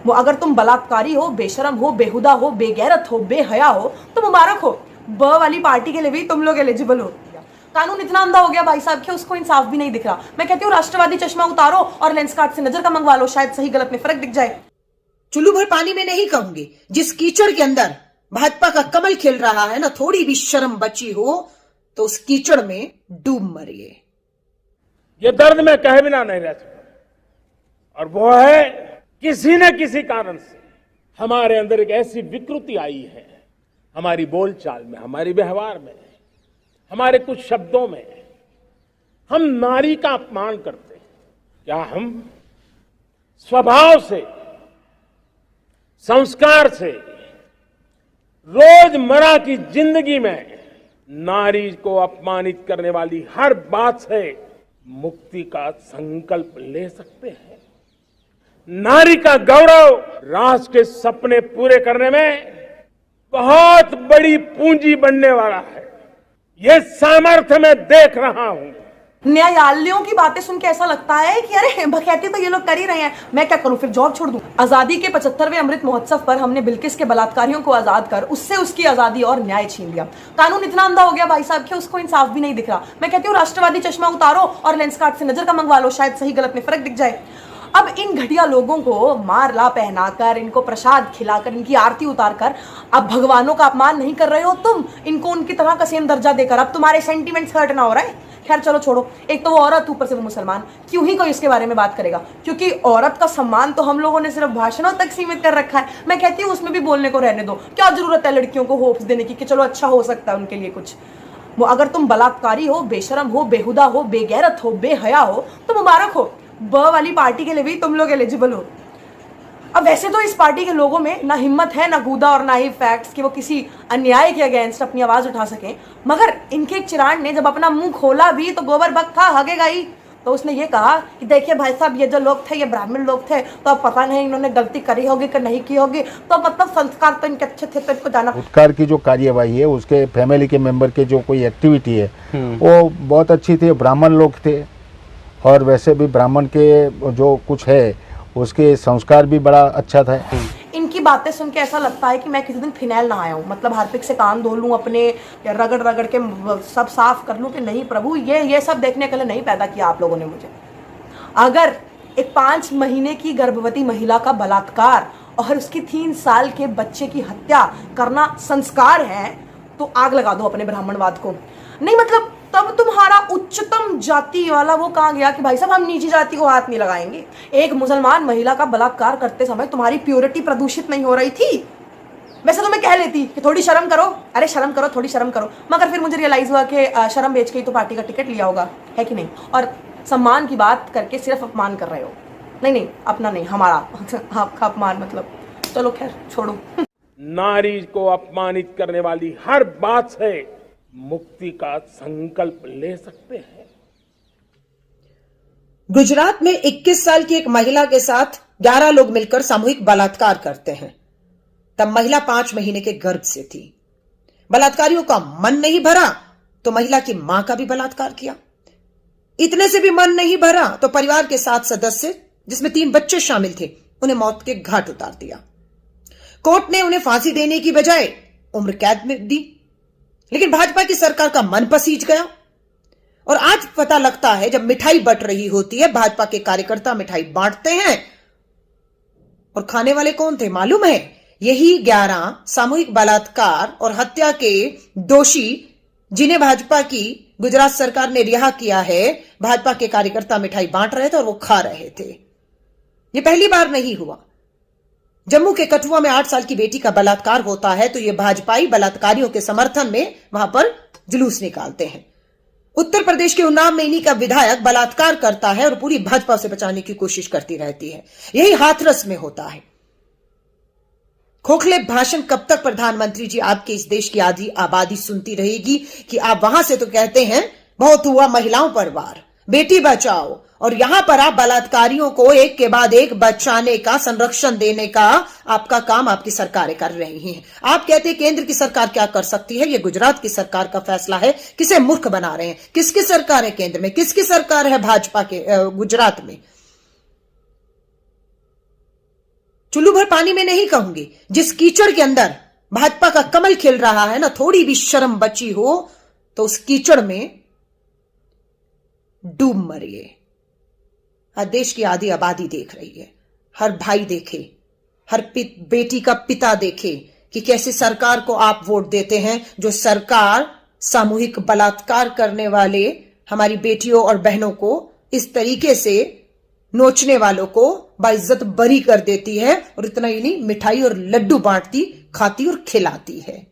वो अगर तुम बलात्कारी हो, बेशरम हो, बेहुदा हो, बेगैरत हो, बेहया हो तो मुबारक हो। ब वाली पार्टी के लिए भी तुम लोग एलिजिबल हो। कानून इतना अंधा हो गया भाई साहब कि उसको इंसाफ भी नहीं दिख रहा। मैं कहती हूँ राष्ट्रवादी चश्मा उतारो और लेंस कार्ड से नजर का मंगवा लो, शायद सही गलत में फर्क दिख जाए। चुल्लू भर पानी में नहीं कहूंगी, जिस कीचड़ के अंदर भाजपा का कमल खिल रहा है ना, थोड़ी भी शर्म बची हो तो उस कीचड़ में डूब मरिए। ये दर्द में कहे बिना नहीं रह सकता, और वो है किसी न किसी कारण से हमारे अंदर एक ऐसी विकृति आई है, हमारी बोलचाल में, हमारे व्यवहार में, हमारे कुछ शब्दों में, हम नारी का अपमान करते हैं। क्या हम स्वभाव से, संस्कार से, रोजमर्रा की जिंदगी में नारी को अपमानित करने वाली हर बात से मुक्ति का संकल्प ले सकते हैं? नारी का गौरव राष्ट्र के सपने पूरे करने में बहुत बड़ी पूंजी बनने वाला है, ये सामर्थ्य मैं देख रहा हूं। न्यायालयों की बातें सुन के ऐसा लगता है कि अरे बखैती तो ये लोग कर ही रहे हैं, मैं क्या करूं, फिर जॉब छोड़ दूं। आजादी के 75वें अमृत महोत्सव पर हमने बिल्किस के बलात्कारियों को आजाद कर उससे उसकी आजादी और न्याय छीन लिया। कानून इतना अंधा हो गया भाई साहब कि उसको इंसाफ भी नहीं दिख रहा। मैं कहती हूँ राष्ट्रवादी चश्मा उतारो और लेंस कार्ड से नजर का मंगवा लो, शायद सही गलत में फर्क दिख जाए। अब इन घटिया लोगों को मारला पहनाकर, इनको प्रसाद खिलाकर, इनकी आरती उतारकर अब भगवानों का अपमान नहीं कर रहे हो तुम, इनको उनकी तरह का सेम दर्जा देकर अब तुम्हारे सेंटीमेंट्स हर्ट ना हो रहा है। खैर चलो छोड़ो, एक तो वो औरत, ऊपर से वो मुसलमान, क्यों ही कोई इसके बारे में बात करेगा, क्योंकि औरत का सम्मान तो हम लोगों ने सिर्फ भाषणों तक सीमित कर रखा है। मैं कहती हूँ उसमें भी बोलने को रहने दो, क्या जरूरत है लड़कियों को होप्स देने की कि चलो अच्छा हो सकता है उनके लिए कुछ। वो अगर तुम बलात्कारी हो, बेशरम हो, बेहुदा हो, बेगैरत हो, बेहया हो तो मुबारक हो। ब वाली पार्टी के लिए भी तुम लोग एलिजिबल हो। अब वैसे तो इस पार्टी के लोगों में ना हिम्मत है, ना गूदा और ना ही फैक्ट्स कि वो किसी अन्याय के अगेंस्ट अपनी आवाज उठा सके, मगर इनके एक चिराग ने जब अपना मुंह खोला भी तो गोबर बक्का हगेगा ही। तो उसने ये कहा कि देखिए भाई साहब, ये जो लोग थे ये ब्राह्मण लोग थे, तो अब पता नहीं इन्होंने गलती करी होगी कि नहीं की होगी, तो मतलब संस्कार तो इनके अच्छे थे तो इनको जाना। उत्कार की जो कार्यवाही है, उसके फैमिली के मेंबर के जो कोई एक्टिविटी है वो बहुत अच्छी थी। ब्राह्मण लोग थे और वैसे भी ब्राह्मण के जो कुछ है उसके संस्कार भी बड़ा अच्छा था। इनकी बातें सुन के ऐसा लगता है कि मैं किसी दिन फिनाइल ना आया हूँ, मतलब हार्पिक से कान धो लूँ अपने, या रगड़ रगड़ के सब साफ कर लूँ कि नहीं प्रभु, ये सब देखने के लिए नहीं पैदा किया आप लोगों ने मुझे। अगर एक 5 महीने की गर्भवती महिला का बलात्कार और उसकी 3 साल के बच्चे की हत्या करना संस्कार है तो आग लगा दो अपने ब्राह्मणवाद को। नहीं मतलब तब तुम्हारा उच्चतम जाति वाला वो कहाँ गया कि भाई साहब हम नीची जाति को हाथ नहीं लगाएंगे। एक मुसलमान महिला का बलात्कार करते समय तुम्हारी प्योरिटी प्रदूषित नहीं हो रही थी? वैसे तो मैं कह लेती कि थोड़ी शर्म करो, अरे शर्म करो, थोड़ी शर्म करो, मगर फिर मुझे रियलाइज हुआ कि शर्म बेच के ही तो पार्टी का टिकट लिया होगा, है कि नहीं। और सम्मान की बात करके सिर्फ अपमान कर रहे हो। नहीं अपना नहीं, हमारा आपका अपमान, मतलब चलो खैर छोड़ो। नारी को अपमानित करने वाली हर बात से मुक्ति का संकल्प ले सकते हैं। गुजरात में 21 साल की एक महिला के साथ 11 लोग मिलकर सामूहिक बलात्कार करते हैं। तब महिला 5 महीने के गर्भ से थी। बलात्कारियों का मन नहीं भरा तो महिला की मां का भी बलात्कार किया। इतने से भी मन नहीं भरा तो परिवार के 7 सदस्य, जिसमें 3 बच्चे शामिल थे, उन्हें मौत के घाट उतार दिया। कोर्ट ने उन्हें फांसी देने की बजाय उम्र कैद में दी, लेकिन भाजपा की सरकार का मन पसीज गया। और आज पता लगता है, जब मिठाई बंट रही होती है, भाजपा के कार्यकर्ता मिठाई बांटते हैं और खाने वाले कौन थे मालूम है? यही 11 सामूहिक बलात्कार और हत्या के दोषी, जिन्हें भाजपा की गुजरात सरकार ने रिहा किया है। भाजपा के कार्यकर्ता मिठाई बांट रहे थे और वो खा रहे थे। ये पहली बार नहीं हुआ। जम्मू के कठुआ में 8 साल की बेटी का बलात्कार होता है तो ये भाजपाई बलात्कारियों के समर्थन में वहां पर जुलूस निकालते हैं। उत्तर प्रदेश के उन्नाव में इन्हीं का विधायक बलात्कार करता है और पूरी भाजपा से बचाने की कोशिश करती रहती है। यही हाथरस में होता है। खोखले भाषण कब तक प्रधानमंत्री जी आपके इस देश की आधी आबादी सुनती रहेगी कि आप वहां से तो कहते हैं बहुत हुआ महिलाओं पर वार, बेटी बचाओ, और यहां पर आप बलात्कारियों को एक के बाद एक बचाने का, संरक्षण देने का आपका काम आपकी सरकारें कर रही हैं। आप कहते हैं केंद्र की सरकार क्या कर सकती है, यह गुजरात की सरकार का फैसला है। किसे मूर्ख बना रहे हैं? किसकी सरकार है केंद्र में, किसकी सरकार है भाजपा के गुजरात में? चुल्लू भर पानी में नहीं कहूंगी, जिस कीचड़ के अंदर भाजपा का कमल खिल रहा है ना, थोड़ी भी शर्म बची हो तो उस कीचड़ में डूब मरिए। आज देश की आधी आबादी देख रही है, हर भाई देखे, हर बेटी का पिता देखे कि कैसे सरकार को आप वोट देते हैं, जो सरकार सामूहिक बलात्कार करने वाले हमारी बेटियों और बहनों को इस तरीके से नोचने वालों को बाइज्जत बरी कर देती है, और इतना ही नहीं, मिठाई और लड्डू बांटती, खाती और खिलाती है।